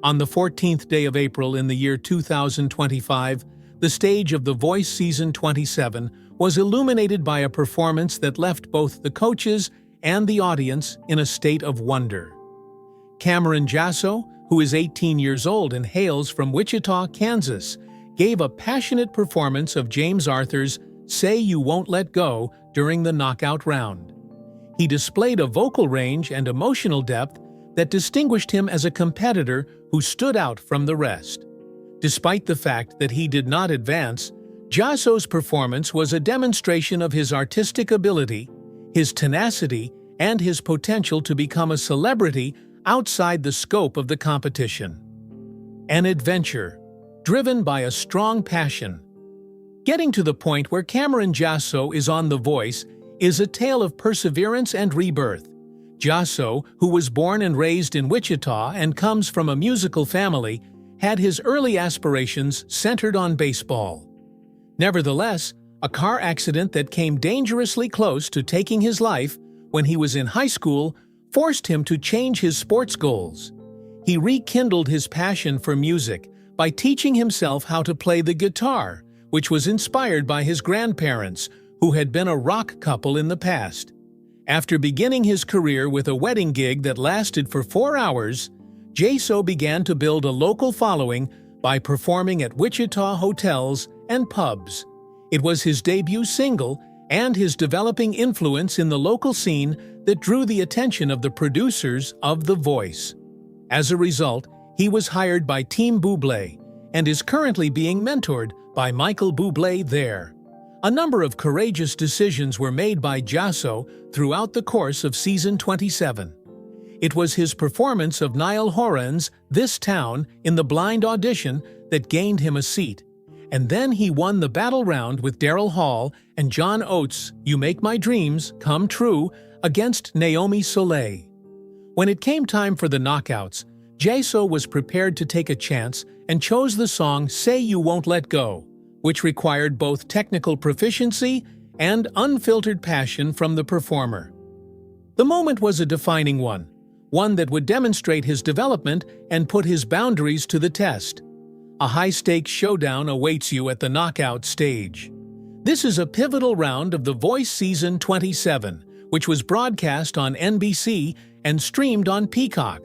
On the 14th day of April in the year 2025, the stage of The Voice Season 27 was illuminated by a performance that left both the coaches and the audience in a state of wonder. Kameron Jaso, who is 18 years old and hails from Wichita, Kansas, gave a passionate performance of James Arthur's "Say You Won't Let Go" during the knockout round. He displayed a vocal range and emotional depth that distinguished him as a competitor who stood out from the rest. Despite the fact that he did not advance, Jaso's performance was a demonstration of his artistic ability, his tenacity, and his potential to become a celebrity outside the scope of the competition. An adventure, driven by a strong passion. Getting to the point where Kameron Jaso is on The Voice is a tale of perseverance and rebirth. Jaso, who was born and raised in Wichita and comes from a musical family, had his early aspirations centered on baseball. Nevertheless, a car accident that came dangerously close to taking his life when he was in high school forced him to change his sports goals. He rekindled his passion for music by teaching himself how to play the guitar, which was inspired by his grandparents, who had been a rock couple in the past. After beginning his career with a wedding gig that lasted for 4 hours, Jaso began to build a local following by performing at Wichita hotels and pubs. It was his debut single and his developing influence in the local scene that drew the attention of the producers of The Voice. As a result, he was hired by Team Bublé and is currently being mentored by Michael Bublé there. A number of courageous decisions were made by Jaso throughout the course of Season 27. It was his performance of Niall Horan's "This Town" in the blind audition that gained him a seat, and then he won the battle round with Daryl Hall and John Oates' "You Make My Dreams Come True" against Naomi Soleil. When it came time for the knockouts, Jaso was prepared to take a chance and chose the song "Say You Won't Let Go," which required both technical proficiency and unfiltered passion from the performer. The moment was a defining one that would demonstrate his development and put his boundaries to the test. A high-stakes showdown awaits you at the knockout stage. This is a pivotal round of The Voice Season 27, which was broadcast on NBC and streamed on Peacock.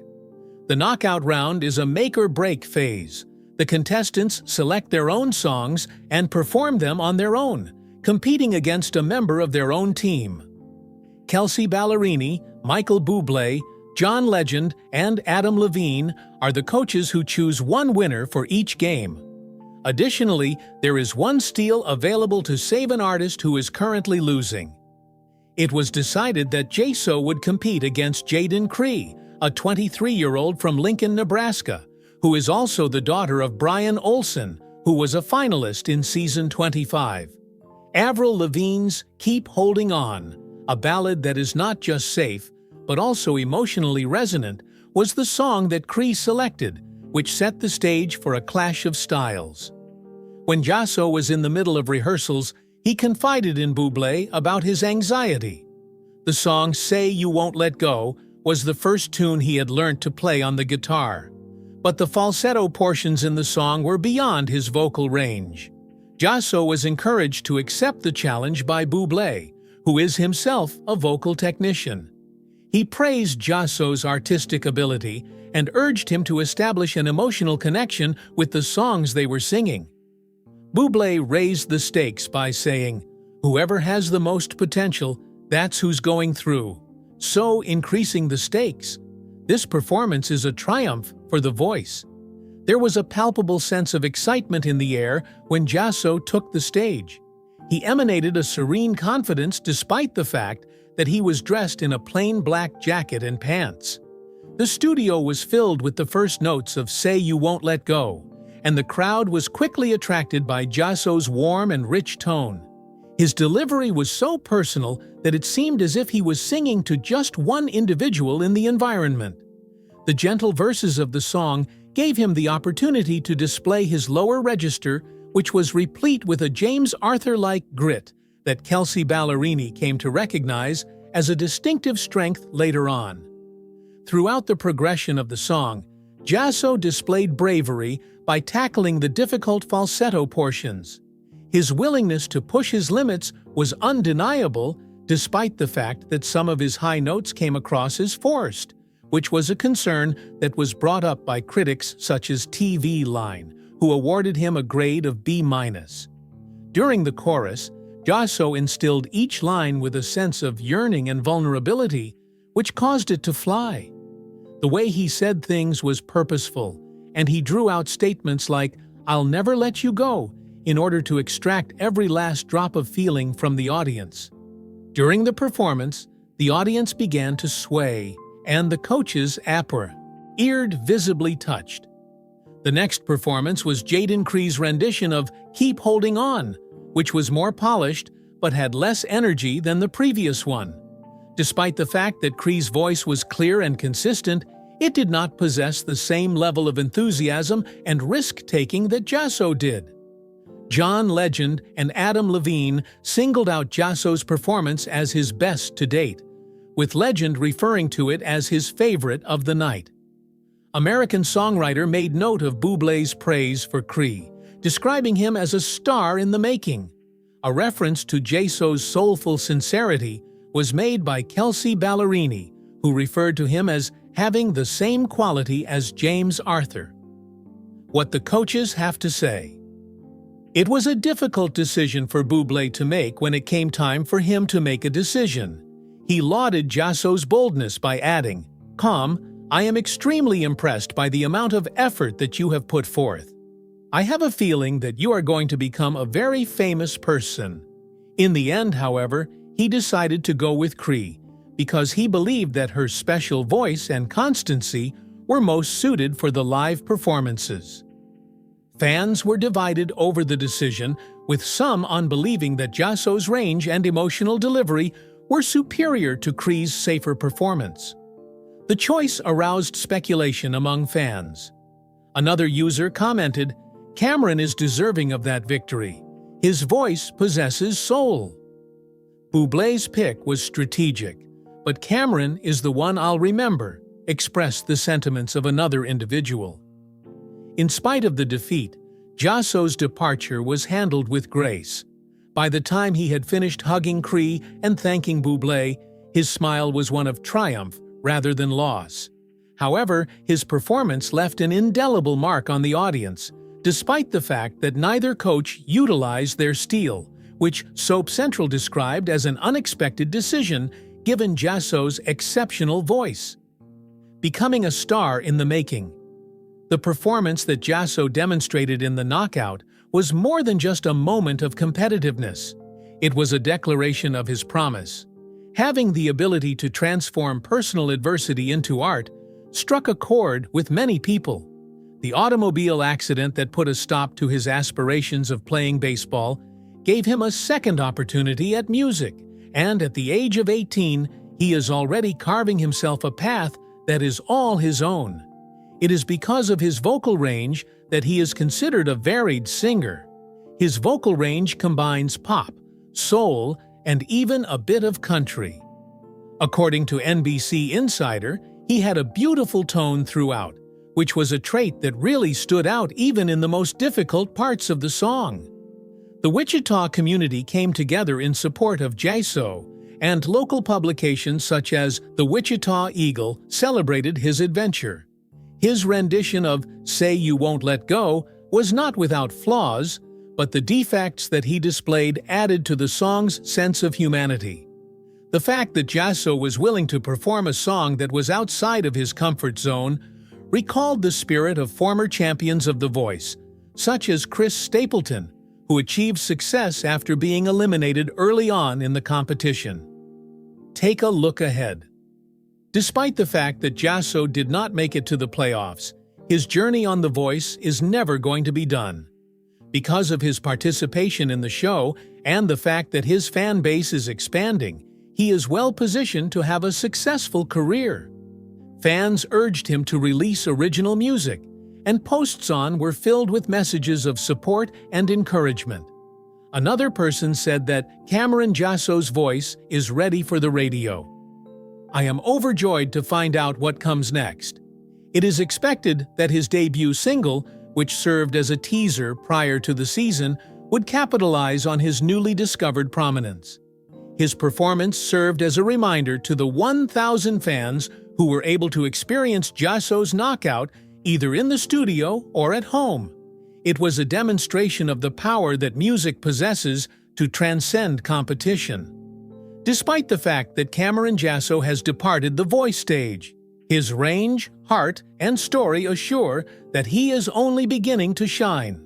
The knockout round is a make-or-break phase. The contestants select their own songs and perform them on their own, competing against a member of their own team. Kelsey Ballerini, Michael Bublé, John Legend, and Adam Levine are the coaches who choose one winner for each game. Additionally, there is one steal available to save an artist who is currently losing. It was decided that Jaso would compete against Jaden Cree, a 23-year-old from Lincoln, Nebraska, who is also the daughter of Brian Olsen, who was a finalist in Season 25. Avril Lavigne's "Keep Holding On," a ballad that is not just safe, but also emotionally resonant, was the song that Cree selected, which set the stage for a clash of styles. When Jaso was in the middle of rehearsals, he confided in Bublé about his anxiety. The song "Say You Won't Let Go" was the first tune he had learned to play on the guitar, but the falsetto portions in the song were beyond his vocal range. Jaso was encouraged to accept the challenge by Bublé, who is himself a vocal technician. He praised Jaso's artistic ability and urged him to establish an emotional connection with the songs they were singing. Bublé raised the stakes by saying, "Whoever has the most potential, that's who's going through," so increasing the stakes. This performance is a triumph for The Voice. There was a palpable sense of excitement in the air when Jaso took the stage. He emanated a serene confidence despite the fact that he was dressed in a plain black jacket and pants. The studio was filled with the first notes of "Say You Won't Let Go," and the crowd was quickly attracted by Jaso's warm and rich tone. His delivery was so personal that it seemed as if he was singing to just one individual in the environment. The gentle verses of the song gave him the opportunity to display his lower register, which was replete with a James Arthur-like grit that Kelsey Ballerini came to recognize as a distinctive strength later on. Throughout the progression of the song, Jaso displayed bravery by tackling the difficult falsetto portions. His willingness to push his limits was undeniable, despite the fact that some of his high notes came across as forced, which was a concern that was brought up by critics such as TV Line, who awarded him a grade of B-. During the chorus, Jaso instilled each line with a sense of yearning and vulnerability, which caused it to fly. The way he said things was purposeful, and he drew out statements like, "I'll never let you go," in order to extract every last drop of feeling from the audience. During the performance, the audience began to sway, and the coaches appeared visibly touched. The next performance was Jaden Cree's rendition of "Keep Holding On," which was more polished but had less energy than the previous one. Despite the fact that Cree's voice was clear and consistent, it did not possess the same level of enthusiasm and risk-taking that Jaso did. John Legend and Adam Levine singled out Jaso's performance as his best to date, with Legend referring to it as his favorite of the night. American Songwriter made note of Bublé's praise for Cree, describing him as a star in the making. A reference to Jaso's soulful sincerity was made by Kelsey Ballerini, who referred to him as having the same quality as James Arthur. What the coaches have to say. It was a difficult decision for Bublé to make when it came time for him to make a decision. He lauded Jaso's boldness by adding, "I am extremely impressed by the amount of effort that you have put forth. I have a feeling that you are going to become a very famous person." In the end, however, he decided to go with Cree, because he believed that her special voice and constancy were most suited for the live performances. Fans were divided over the decision, with some on believing that Jaso's range and emotional delivery were superior to Cree's safer performance. The choice aroused speculation among fans. Another user commented, "Kameron is deserving of that victory. His voice possesses soul." Bublé's pick was strategic, but "Kameron is the one I'll remember," expressed the sentiments of another individual. In spite of the defeat, Jaso's departure was handled with grace. By the time he had finished hugging Cree and thanking Bublé, his smile was one of triumph rather than loss. However, his performance left an indelible mark on the audience, despite the fact that neither coach utilized their steel, which Soap Central described as an unexpected decision given Jaso's exceptional voice. Becoming a star in the making. The performance that Jaso demonstrated in the knockout was more than just a moment of competitiveness. It was a declaration of his promise. Having the ability to transform personal adversity into art struck a chord with many people. The automobile accident that put a stop to his aspirations of playing baseball gave him a second opportunity at music, and at the age of 18, he is already carving himself a path that is all his own. It is because of his vocal range that he is considered a varied singer. His vocal range combines pop, soul, and even a bit of country. According to NBC Insider, he had a beautiful tone throughout, which was a trait that really stood out even in the most difficult parts of the song. The Wichita community came together in support of Jaso, and local publications such as the Wichita Eagle celebrated his adventure. His rendition of "Say You Won't Let Go" was not without flaws, but the defects that he displayed added to the song's sense of humanity. The fact that Jaso was willing to perform a song that was outside of his comfort zone recalled the spirit of former champions of The Voice, such as Chris Stapleton, who achieved success after being eliminated early on in the competition. Take a look ahead. Despite the fact that Jaso did not make it to the playoffs, his journey on The Voice is never going to be done. Because of his participation in the show and the fact that his fan base is expanding, he is well positioned to have a successful career. Fans urged him to release original music, and posts were filled with messages of support and encouragement. Another person said that Kameron Jaso's voice is ready for the radio. "I am overjoyed to find out what comes next. It is expected that his debut single, which served as a teaser prior to the season, would capitalize on his newly discovered prominence. His performance served as a reminder to the 1,000 fans who were able to experience Jaso's knockout either in the studio or at home. It was a demonstration of the power that music possesses to transcend competition. Despite the fact that Kameron Jaso has departed the voice stage, his range, heart, and story assure that he is only beginning to shine.